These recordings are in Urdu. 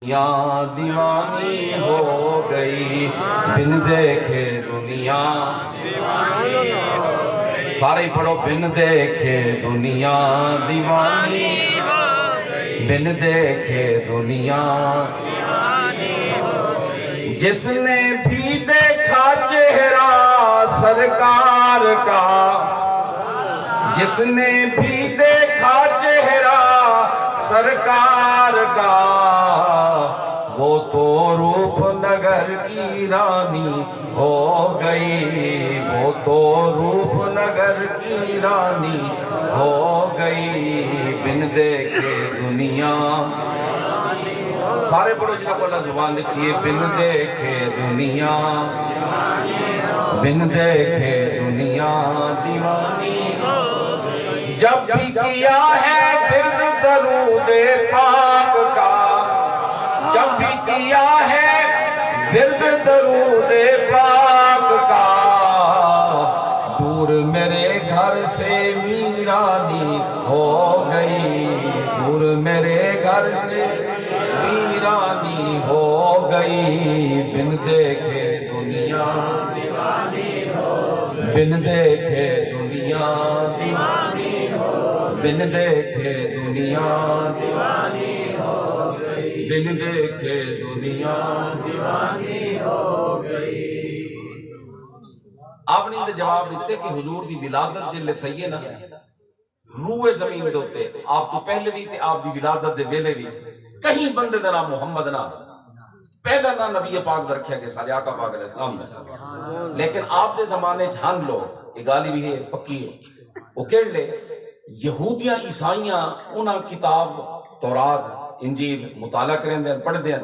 دنیا دیوانی ہو گئی، بن دیکھے دنیا سارے ہی پڑھو، بن دیکھے دنیا دیوانی، بن دیکھے دنیا جس نے بھی دیکھا چہرہ سرکار کا، جس نے بھی دیکھا چہرہ سرکار کا، وہ تو روپ نگر کی رانی ہو گئی، وہ تو روپ نگر کی رانی ہو گئی، بن دیکھے دنیا سارے پڑھو جنہوں کو اللہ زبان لکھیے، بن دیکھے دنیا، بن دیکھے دنیا دیوانی، جب بھی کیا ہے ورد درود پاک کا، جب بھی کیا ہے ورد درود پاک کا، دور میرے گھر سے ویرانی ہو گئی، دور میرے گھر سے ویرانی ہو گئی، بن دیکھے دنیا بن دیکھے دنیا دیوانی، بن دیکھے دنیا دیوانی ہو گئی، بن دیکھے دنیا دیوانی ہو گئی۔ آپ نے جواب دیتے کہ حضور دی ولادت جلے تھئیے نا روح زمین دے ہوتے، آپ تو پہلے بھی تھے، آپ دی ولادت دے ویلے بھی کہیں بندے دا نام محمد نہ پہلا نہ نبی پاک دا رکھیا گیا سارے آقا پاک علیہ السلام دا، لیکن آپ دے زمانے چھان لوگ یہ گالی بھی ہے پکی ہے، وہ کہہ لے یہودیاں عیسائیاں انہاں کتاب تورات انجیل مطالعہ کریں دیں پڑھ دیں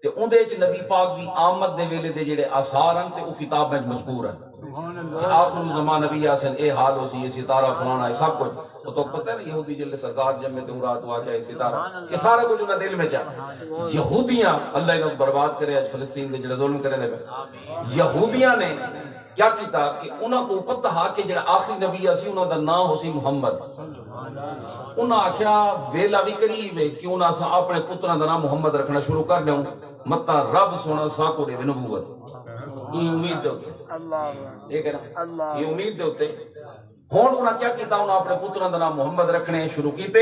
تے ان دے چ نبی پاک دی آمد دے ویلے دے جڑے آثار ہیں تے وہ کتاب میں مذکور ہیں کہ آخر زمان نبی آسن اے حال ہو سی یہ ستارہ فلانا ہے سب کچھ، وہ تو پتہ ہے یہودی جلے سرکار جمع تورات واقعہ ہے ستارہ یہ سارا کچھ انہاں دل میں چاہ یہودیاں اللہ انہوں برباد کرے آج فلسطین دے جڑے ظلم کرے دے یہودیاں نے کیا کیتا کہ انہاں کو پتہ ہا کہ جڑا آخری نبی آسی انہاں دا نام ہو سی محمد، انہاں آکھیا ویلا بھی قریب ہے کیوں نہ اساں اپنے پتراں دا نام محمد رکھنا شروع کر دوں متا رب سونا ساکو دے نبوت، یہ امید دے ہوتے ایک ہے نا یہ امید دے ہوتے ہون انہاں کیا کیتا انہاں اپنے پتراں دا نام محمد رکھنے شروع کیتے،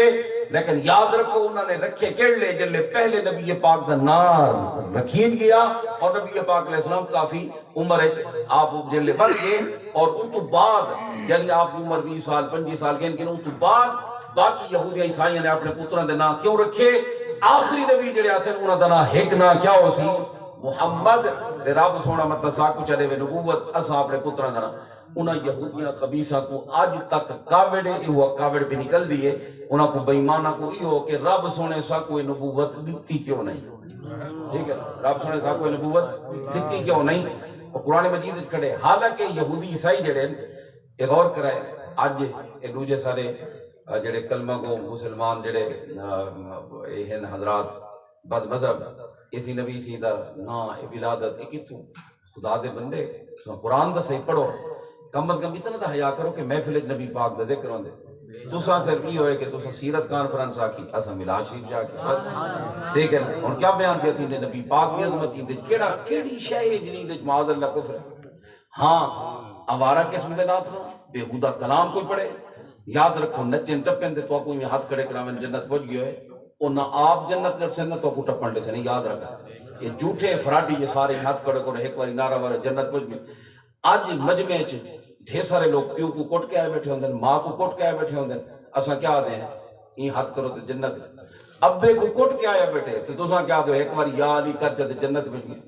لیکن یاد رکھو انہاں نے رکھے کیڑے جلے پہلے نبی پاک دا نام رکھیج گیا اور نبی پاک علیہ السلام کافی عمر آپ جلے بن گئے اور ان تو بعد یعنی آپ کی عمر 20 سال 25 سال کے ان تو بعد باقی یہودیاں عیسائیاں نے اپنے پتراں دے نام کیوں رکھے، آخری نبی جڑے آسن انہاں دا نام ایک نام کیا ہو سی محمد تے رب سونا مطلب ساکو چلے وے نبوت اساں اپنے پتراں دا نام انہاں یہودیاں خبیثاں کو آج تک کاوڑ ہے وہ کاوڑ پہ نکل دیئے انہاں کو بیمانہ کو یہ ہو کہ رب سونے سا کوئی نبوت دیتی کیوں نہیں، ٹھیک ہے رب سونے سا کوئی نبوت دیتی کیوں نہیں، اور قرآن مجید کھڑے حالانکہ یہودی عیسائی جڑے یہ غور کرائے آج ایک دوجہ سارے جڑے کلمہ کو مسلمان جڑے ہیں حضرات بد مذہب اسی نبی سیدھا نا ولادت کتوں خدا دے بندے قرآن دا صحیح پڑھو کم از کم اتنا دا حیاء کرو کہ محفل نبی پاک دا ذکر ہوندے تساں صرف یہ ہوئے کہ تساں سیرت کانفرنس آکی اساں میلاد شریف جا کے بس ٹھیک ہے اور کیا بیان پہ تھی نبی پاک کی عظمت تھی کیڑا کیڑی شے جنی دے معاذ اللہ کفر ہاں آوارہ قسم دے نات رو بےہودہ کلام کوئی پڑھے یاد رکھو نچن ٹپن دے تو کوئی میں ہاتھ کھڑے کراویں جنت پہنچ گیا ہے اور نہ آپ جنت رب سے نہ تو کو ٹپن دے سے نہیں یاد رکھا یہ جھوٹے فراڈی یہ سارے ہاتھ کھڑے کرو ایک باری نعرہ وارے جنت پہنچ گئے آج مجمع چ ڈھیر سارے لوگ پیو کو کوٹ کے آئے بیٹھے ہوندے ماں کو کوٹ کے آئے بیٹھے ہوندے اساں کیا دیں یہ ہاتھ کرو تے جنت ابے کو کوٹ کے آئے بیٹھے تو تساں کیا دو ایک بار یا علی کر چے جنت پہنچ گئے